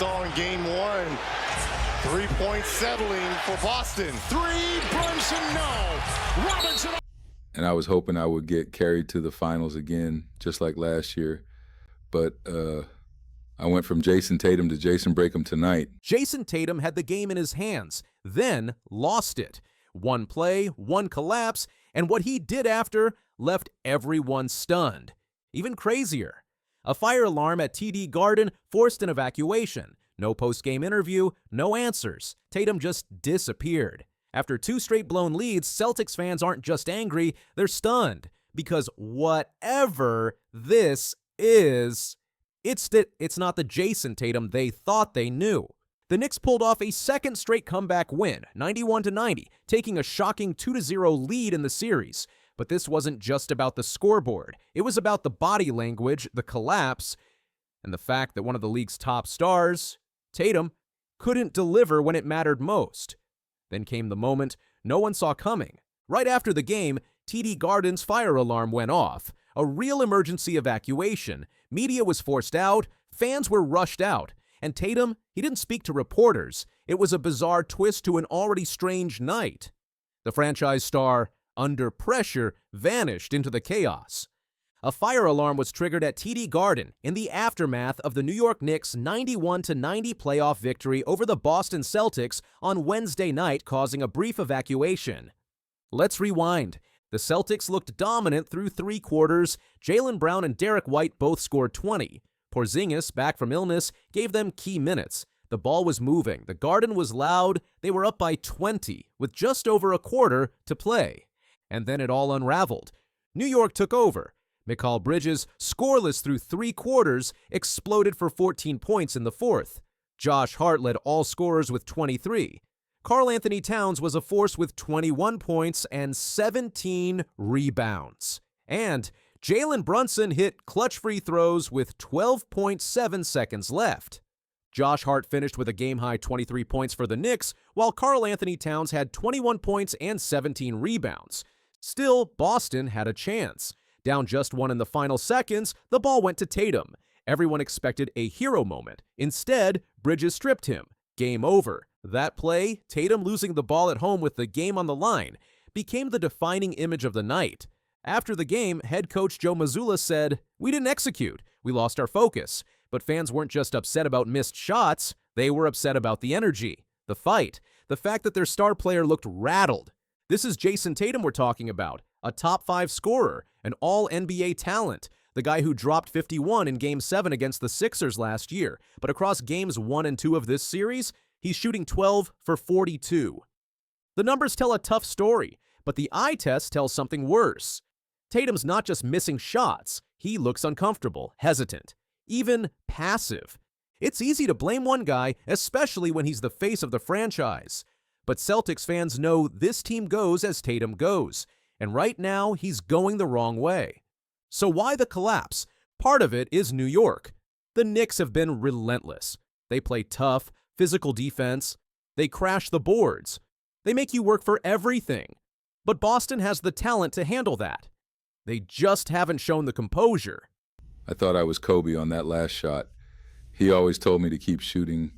Saw in game one, 3-point settling for Boston. Three, Brunson, no. Robinson. And I was hoping I would get carried to the finals again, just like last year. But I went from Jayson Tatum to Jason Breakham tonight. Jayson Tatum had the game in his hands, then lost it. One play, one collapse, and what he did after left everyone stunned. Even crazier. A fire alarm at TD Garden forced an evacuation. No post-game interview, no answers. Tatum just disappeared. After two straight blown leads, Celtics fans aren't just angry, they're stunned. Because whatever this is, it's not the Jayson Tatum they thought they knew. The Knicks pulled off a second straight comeback win, 91-90, taking a shocking 2-0 lead in the series. But this wasn't just about the scoreboard. It was about the body language, the collapse, and the fact that one of the league's top stars, Tatum, couldn't deliver when it mattered most. Then came the moment no one saw coming. Right after the game, TD Garden's fire alarm went off. A real emergency evacuation. Media was forced out, fans were rushed out, and Tatum, he didn't speak to reporters. It was a bizarre twist to an already strange night. The franchise star, under pressure, vanished into the chaos. A fire alarm was triggered at TD Garden in the aftermath of the New York Knicks' 91-90 playoff victory over the Boston Celtics on Wednesday night, causing a brief evacuation. Let's rewind. The Celtics looked dominant through three quarters. Jaylen Brown and Derek White both scored 20. Porzingis, back from illness, gave them key minutes. The ball was moving. The Garden was loud. They were up by 20 with just over a quarter to play. And then it all unraveled. New York took over. Mikal Bridges, scoreless through three quarters, exploded for 14 points in the fourth. Josh Hart led all scorers with 23. Karl-Anthony Towns was a force with 21 points and 17 rebounds. And Jalen Brunson hit clutch free throws with 12.7 seconds left. Josh Hart finished with a game-high 23 points for the Knicks, while Karl-Anthony Towns had 21 points and 17 rebounds. Still, Boston had a chance. Down just one in the final seconds, the ball went to Tatum. Everyone expected a hero moment. Instead, Bridges stripped him. Game over. That play, Tatum losing the ball at home with the game on the line, became the defining image of the night. After the game, head coach Joe Mazzulla said, "We didn't execute. We lost our focus." But fans weren't just upset about missed shots. They were upset about the energy, the fight, the fact that their star player looked rattled. This is Jayson Tatum we're talking about, a top 5 scorer, an all-NBA talent, the guy who dropped 51 in Game 7 against the Sixers last year. But across Games 1 and 2 of this series, he's shooting 12 for 42. The numbers tell a tough story, but the eye test tells something worse. Tatum's not just missing shots. He looks uncomfortable, hesitant, even passive. It's easy to blame one guy, especially when he's the face of the franchise. But Celtics fans know this team goes as Tatum goes, and right now he's going the wrong way. So why the collapse? Part of it is New York. The Knicks have been relentless. They play tough, physical defense. They crash the boards. They make you work for everything. But Boston has the talent to handle that. They just haven't shown the composure. I thought I was Kobe on that last shot. He always told me to keep shooting,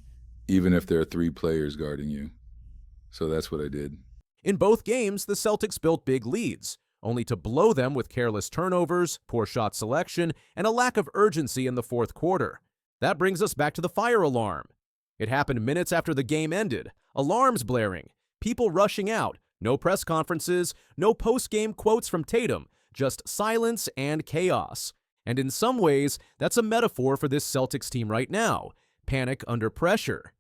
even if there are 3 players guarding you. So that's what I did. In both games, the Celtics built big leads, only to blow them with careless turnovers, poor shot selection, and a lack of urgency in the fourth quarter. That brings us back to the fire alarm. It happened minutes after the game ended. Alarms blaring, people rushing out, no press conferences, no post-game quotes from Tatum, just silence and chaos. And in some ways, that's a metaphor for this Celtics team right now. Panic under pressure.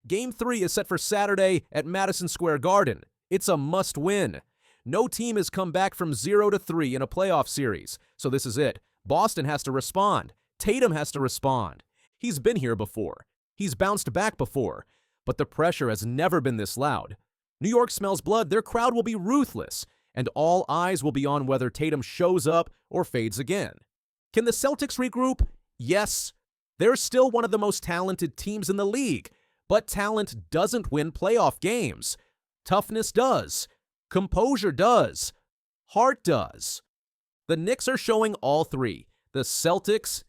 Game 3 is set for Saturday at Madison Square Garden. It's a must-win. No team has come back from 0-3 in a playoff series, so this is it. Boston has to respond. Tatum has to respond. He's been here before. He's bounced back before. But the pressure has never been this loud. New York smells blood. Their crowd will be ruthless, and all eyes will be on whether Tatum shows up or fades again. Can the Celtics regroup? Yes. They're still one of the most talented teams in the league, but talent doesn't win playoff games. Toughness does. Composure does. Heart does. The Knicks are showing all 3. The Celtics,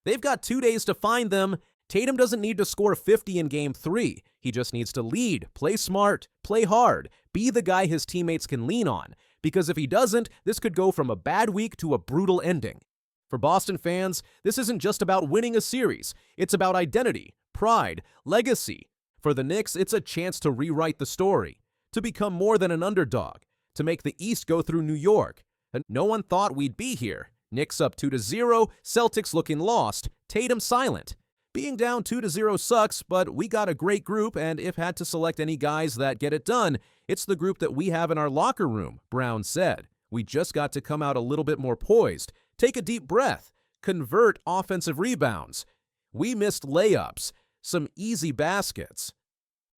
they've got 2 days to find them, Tatum doesn't need to score 50 in Game 3. He just needs to lead, play smart, play hard, be the guy his teammates can lean on. Because if he doesn't, this could go from a bad week to a brutal ending. For Boston fans, this isn't just about winning a series. It's about identity, pride, legacy. For the Knicks, it's a chance to rewrite the story, to become more than an underdog, to make the East go through New York. And no one thought we'd be here. Knicks up 2-0, Celtics looking lost, Tatum silent. Being down 2-0 sucks, but we got a great group, and if had to select any guys that get it done, it's the group that we have in our locker room, Brown said. We just got to come out a little bit more poised, take a deep breath, convert offensive rebounds. We missed layups, some easy baskets.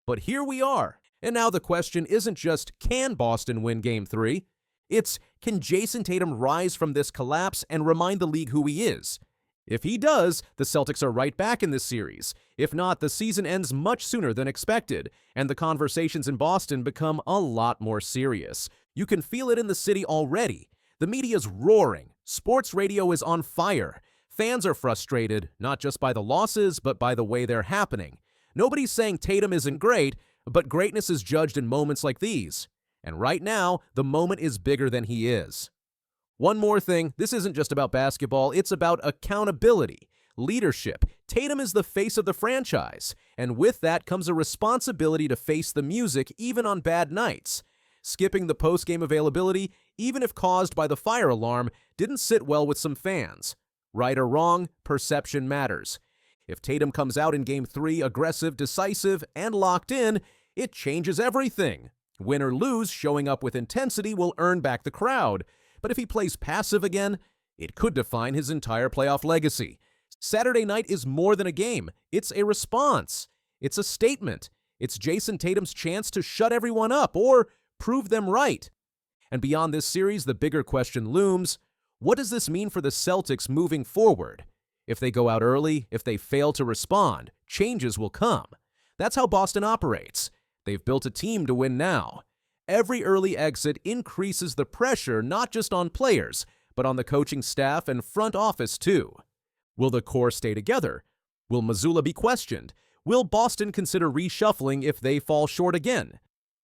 But here we are, and now the question isn't just can Boston win Game 3? It's can Jayson Tatum rise from this collapse and remind the league who he is? If he does, the Celtics are right back in this series. If not, the season ends much sooner than expected, and the conversations in Boston become a lot more serious. You can feel it in the city already. The media's roaring. Sports radio is on fire. Fans are frustrated, not just by the losses, but by the way they're happening. Nobody's saying Tatum isn't great, but greatness is judged in moments like these. And right now, the moment is bigger than he is. One more thing, this isn't just about basketball, it's about accountability, leadership. Tatum is the face of the franchise, and with that comes a responsibility to face the music even on bad nights. Skipping the post-game availability, even if caused by the fire alarm, didn't sit well with some fans. Right or wrong, perception matters. If Tatum comes out in Game 3 aggressive, decisive, and locked in, it changes everything. Win or lose, showing up with intensity will earn back the crowd. But if he plays passive again, it could define his entire playoff legacy. Saturday night is more than a game. It's a response. It's a statement. It's Jayson Tatum's chance to shut everyone up or prove them right. And beyond this series, the bigger question looms. What does this mean for the Celtics moving forward? If they go out early, if they fail to respond, changes will come. That's how Boston operates. They've built a team to win now. Every early exit increases the pressure not just on players, but on the coaching staff and front office too. Will the core stay together? Will Mazzulla be questioned? Will Boston consider reshuffling if they fall short again?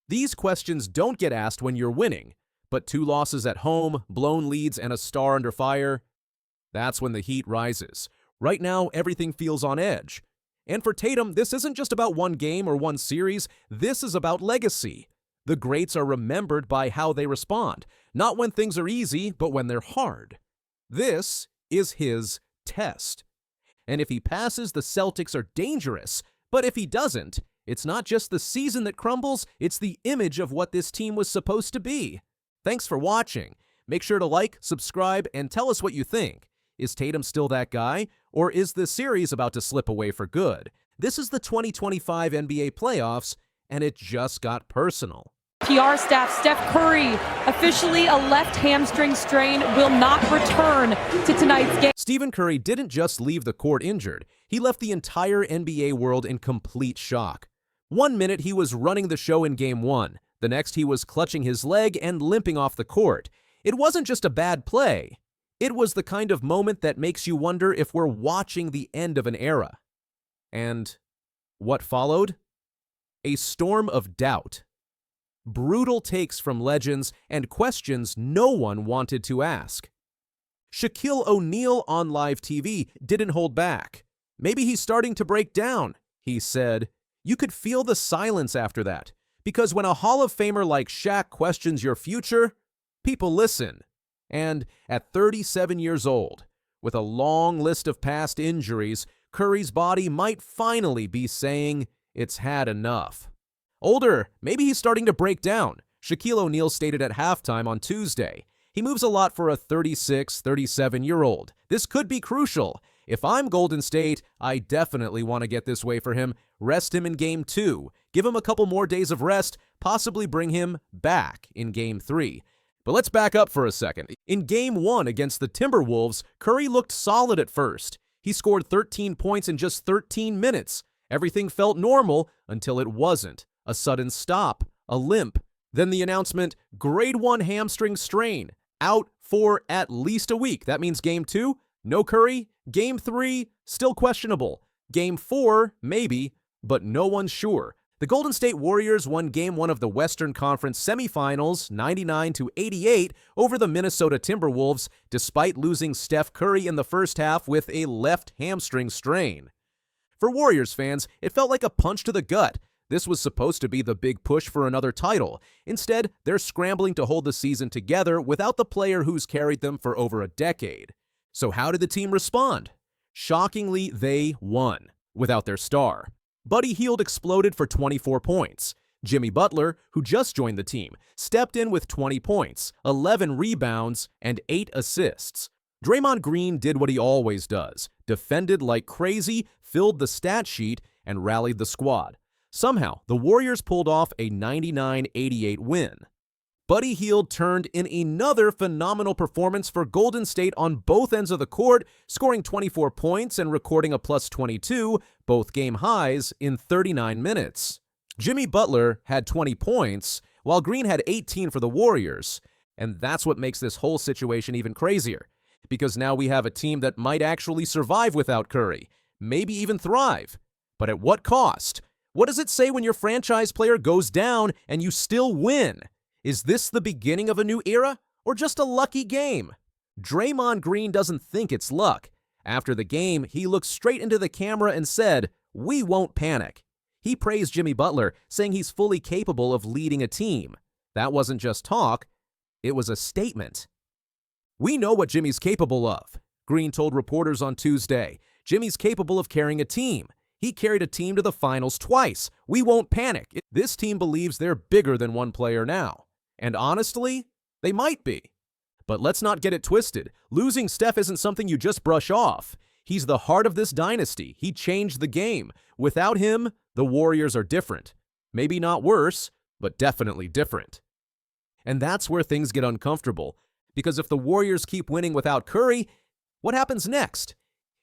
These questions don't get asked when you're winning, but 2 losses at home, blown leads, and a star under fire, that's when the heat rises. Right now, everything feels on edge. And for Tatum, this isn't just about one game or one series, this is about legacy. The greats are remembered by how they respond, not when things are easy, but when they're hard. This is his test. And if he passes, the Celtics are dangerous. But if he doesn't, it's not just the season that crumbles, it's the image of what this team was supposed to be. Thanks for watching. Make sure to like, subscribe, and tell us what you think. Is Tatum still that guy, or is this series about to slip away for good? This is the 2025 NBA playoffs, and it just got personal. PR staff, Steph Curry, officially a left hamstring strain, will not return to tonight's game. Stephen Curry didn't just leave the court injured. He left the entire NBA world in complete shock. 1 minute he was running the show in Game 1. The next he was clutching his leg and limping off the court. It wasn't just a bad play. It was the kind of moment that makes you wonder if we're watching the end of an era. And what followed? A storm of doubt. Brutal takes from legends and questions no one wanted to ask. Shaquille O'Neal on live TV didn't hold back. Maybe he's starting to break down, he said. You could feel the silence after that, because when a Hall of Famer like Shaq questions your future, people listen. And at 37 years old, with a long list of past injuries, Curry's body might finally be saying it's had enough. Older, maybe he's starting to break down. Shaquille O'Neal stated at halftime on Tuesday. He moves a lot for a 36, 37-year-old. This could be crucial. If I'm Golden State, I definitely want to get this way for him. Rest him in Game 2. Give him a couple more days of rest, possibly bring him back in Game 3. But let's back up for a second. In Game 1 against the Timberwolves, Curry looked solid at first. He scored 13 points in just 13 minutes. Everything felt normal until it wasn't. A sudden stop, a limp, then the announcement, grade 1 hamstring strain, out for at least a week. That means Game 2, no Curry. Game 3, still questionable. Game 4, maybe, but no one's sure. The Golden State Warriors won Game 1 of the Western Conference semifinals 99-88 over the Minnesota Timberwolves, despite losing Steph Curry in the first half with a left hamstring strain. For Warriors fans, it felt like a punch to the gut. This was supposed to be the big push for another title. Instead, they're scrambling to hold the season together without the player who's carried them for over a decade. So how did the team respond? Shockingly, they won, without their star. Buddy Hield exploded for 24 points. Jimmy Butler, who just joined the team, stepped in with 20 points, 11 rebounds, and 8 assists. Draymond Green did what he always does, defended like crazy, filled the stat sheet, and rallied the squad. Somehow, the Warriors pulled off a 99-88 win. Buddy Hield turned in another phenomenal performance for Golden State on both ends of the court, scoring 24 points and recording a plus 22, both game highs, in 39 minutes. Jimmy Butler had 20 points, while Green had 18 for the Warriors. And that's what makes this whole situation even crazier, because now we have a team that might actually survive without Curry, maybe even thrive. But at what cost? What does it say when your franchise player goes down and you still win? Is this the beginning of a new era, or just a lucky game? Draymond Green doesn't think it's luck. After the game, he looked straight into the camera and said, "We won't panic." He praised Jimmy Butler, saying he's fully capable of leading a team. That wasn't just talk, it was a statement. "We know what Jimmy's capable of," Green told reporters on Tuesday. "Jimmy's capable of carrying a team. He carried a team to the finals twice. We won't panic. This team believes they're bigger than one player now." And honestly, they might be. But let's not get it twisted. Losing Steph isn't something you just brush off. He's the heart of this dynasty. He changed the game. Without him, the Warriors are different. Maybe not worse, but definitely different. And that's where things get uncomfortable. Because if the Warriors keep winning without Curry, what happens next?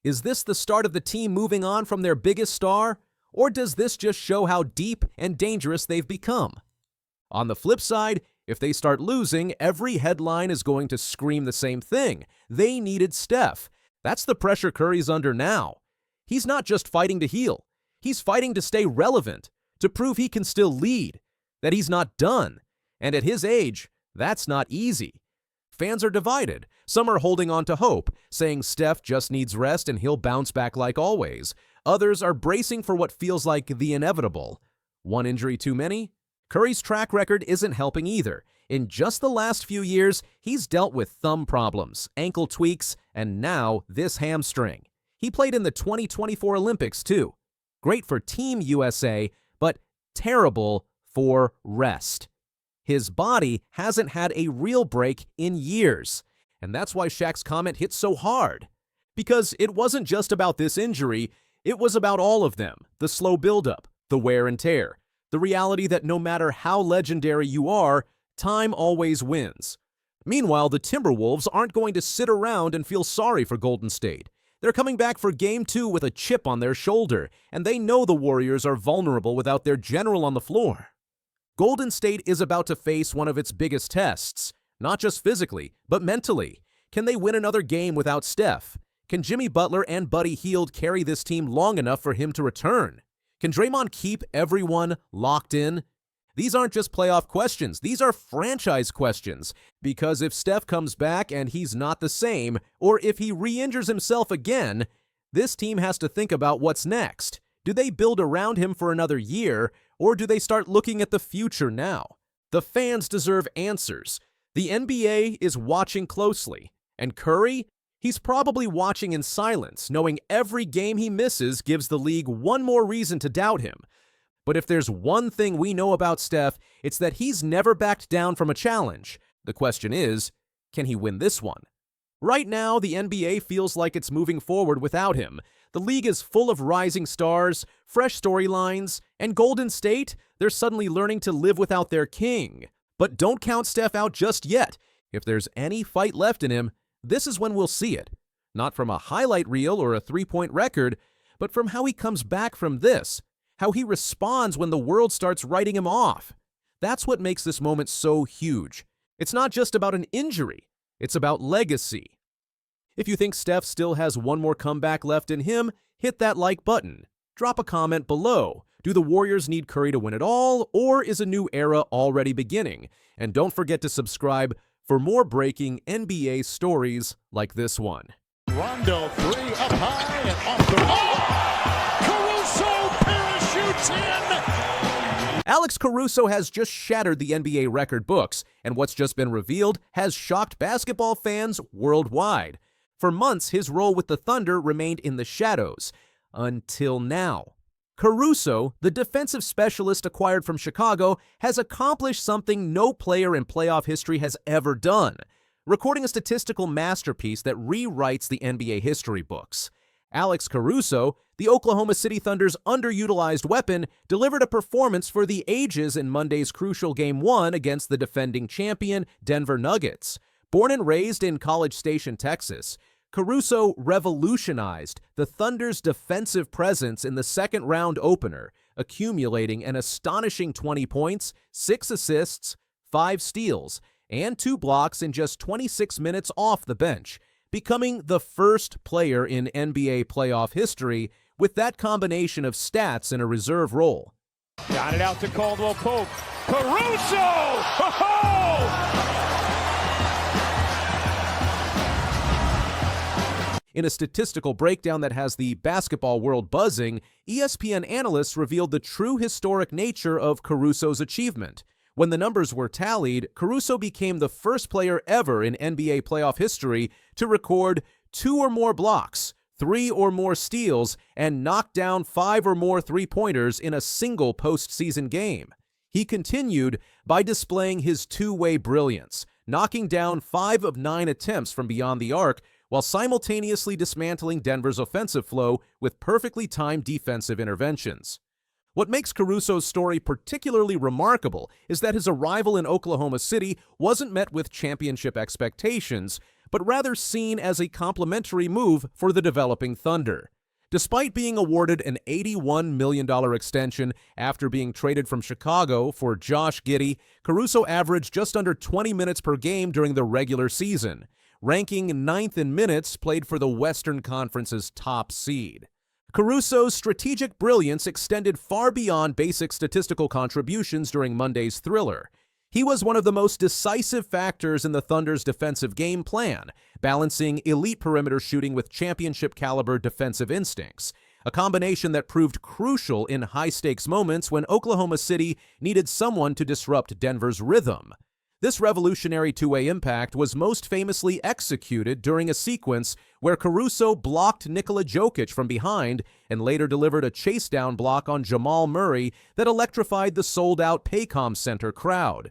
Is this the start of the team moving on from their biggest star? Or does this just show how deep and dangerous they've become? On the flip side, if they start losing, every headline is going to scream the same thing. They needed Steph. That's the pressure Curry's under now. He's not just fighting to heal. He's fighting to stay relevant, to prove he can still lead, that he's not done. And at his age, that's not easy. Fans are divided. Some are holding on to hope, saying Steph just needs rest and he'll bounce back like always. Others are bracing for what feels like the inevitable. One injury too many? Curry's track record isn't helping either. In just the last few years, he's dealt with thumb problems, ankle tweaks, and now this hamstring. He played in the 2024 Olympics too. Great for Team USA, but terrible for rest. His body hasn't had a real break in years. And that's why Shaq's comment hit so hard. Because it wasn't just about this injury, it was about all of them. The slow buildup, the wear and tear, the reality that no matter how legendary you are, time always wins. Meanwhile, the Timberwolves aren't going to sit around and feel sorry for Golden State. They're coming back for Game 2 with a chip on their shoulder, and they know the Warriors are vulnerable without their general on the floor. Golden State is about to face one of its biggest tests, not just physically, but mentally. Can they win another game without Steph? Can Jimmy Butler and Buddy Hield carry this team long enough for him to return? Can Draymond keep everyone locked in? These aren't just playoff questions. These are franchise questions. Because if Steph comes back and he's not the same, or if he re-injures himself again, this team has to think about what's next. Do they build around him for another year, or do they start looking at the future now? The fans deserve answers. The NBA is watching closely. And Curry? He's probably watching in silence, knowing every game he misses gives the league one more reason to doubt him. But if there's one thing we know about Steph, it's that he's never backed down from a challenge. The question is, can he win this one? Right now, the NBA feels like it's moving forward without him. The league is full of rising stars, fresh storylines, and Golden State, they're suddenly learning to live without their king. But don't count Steph out just yet. If there's any fight left in him, this is when we'll see it. Not from a highlight reel or a three-point record, but from how he comes back from this, how he responds when the world starts writing him off. That's what makes this moment so huge. It's not just about an injury, it's about legacy. If you think Steph still has one more comeback left in him, hit that like button. Drop a comment below. Do the Warriors need Curry to win it all, or is a new era already beginning? And don't forget to subscribe for more breaking NBA stories like this one. Rondo, three up high and off the Caruso parachutes in. Alex Caruso has just shattered the NBA record books, and what's just been revealed has shocked basketball fans worldwide. For months, his role with the Thunder remained in the shadows, until now. Caruso, the defensive specialist acquired from Chicago, has accomplished something no player in playoff history has ever done, recording a statistical masterpiece that rewrites the NBA history books. Alex Caruso, the Oklahoma City Thunder's underutilized weapon, delivered a performance for the ages in Monday's crucial Game 1 against the defending champion Denver Nuggets. Born and raised in College Station, Texas, Caruso revolutionized the Thunder's defensive presence in the second-round opener, accumulating an astonishing 20 points, 6 assists, 5 steals, and 2 blocks in just 26 minutes off the bench, becoming the first player in NBA playoff history with that combination of stats in a reserve role. Got it out to Caldwell Pope. Caruso! Ho-ho! In a statistical breakdown that has the basketball world buzzing, ESPN analysts revealed the true historic nature of Caruso's achievement. When the numbers were tallied, Caruso became the first player ever in NBA playoff history to record 2 or more blocks, 3 or more steals, and knock down 5 or more three-pointers in a single postseason game. He continued by displaying his two-way brilliance, knocking down 5 of 9 attempts from beyond the arc, while simultaneously dismantling Denver's offensive flow with perfectly timed defensive interventions. What makes Caruso's story particularly remarkable is that his arrival in Oklahoma City wasn't met with championship expectations, but rather seen as a complimentary move for the developing Thunder. Despite being awarded an $81 million extension after being traded from Chicago for Josh Giddey, Caruso averaged just under 20 minutes per game during the regular season, ranking 9th in minutes played for the Western Conference's top seed. Caruso's strategic brilliance extended far beyond basic statistical contributions during Monday's thriller. He was one of the most decisive factors in the Thunder's defensive game plan, balancing elite perimeter shooting with championship-caliber defensive instincts, a combination that proved crucial in high-stakes moments when Oklahoma City needed someone to disrupt Denver's rhythm. This revolutionary two-way impact was most famously executed during a sequence where Caruso blocked Nikola Jokic from behind and later delivered a chase-down block on Jamal Murray that electrified the sold-out Paycom Center crowd.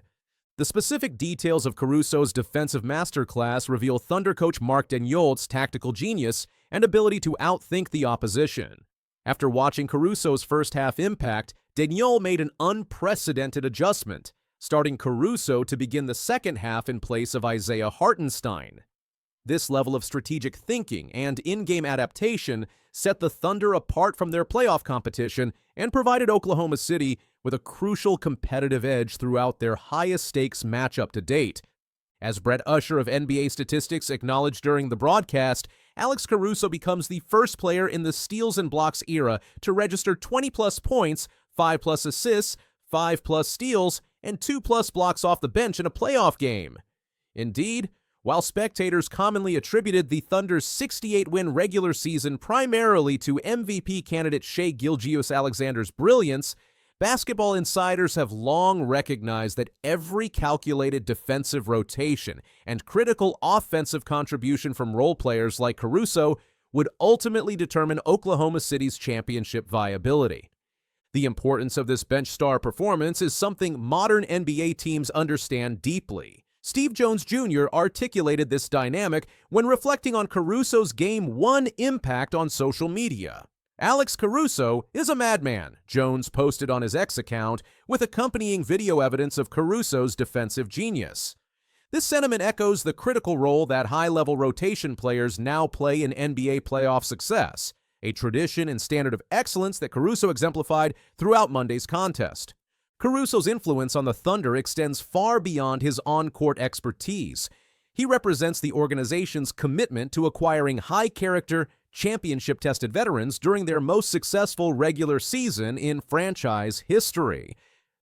The specific details of Caruso's defensive masterclass reveal Thunder coach Mark Daigneault's tactical genius and ability to outthink the opposition. After watching Caruso's first-half impact, Daigneault made an unprecedented adjustment, starting Caruso to begin the second half in place of Isaiah Hartenstein. This level of strategic thinking and in-game adaptation set the Thunder apart from their playoff competition and provided Oklahoma City with a crucial competitive edge throughout their highest-stakes matchup to date. As Brett Usher of NBA Statistics acknowledged during the broadcast, Alex Caruso becomes the first player in the steals and blocks era to register 20-plus points, 5-plus assists, 5-plus steals, and 2-plus blocks off the bench in a playoff game. Indeed, while spectators commonly attributed the Thunder's 68-win regular season primarily to MVP candidate Shai Gilgeous-Alexander's brilliance, basketball insiders have long recognized that every calculated defensive rotation and critical offensive contribution from role players like Caruso would ultimately determine Oklahoma City's championship viability. The importance of this bench star performance is something modern NBA teams understand deeply. Steve Jones Jr. articulated this dynamic when reflecting on Caruso's Game 1 impact on social media. Alex Caruso is a madman, Jones posted on his X account, with accompanying video evidence of Caruso's defensive genius. This sentiment echoes the critical role that high-level rotation players now play in NBA playoff success, a tradition and standard of excellence that Caruso exemplified throughout Monday's contest. Caruso's influence on the Thunder extends far beyond his on-court expertise. He represents the organization's commitment to acquiring high-character, championship-tested veterans during their most successful regular season in franchise history.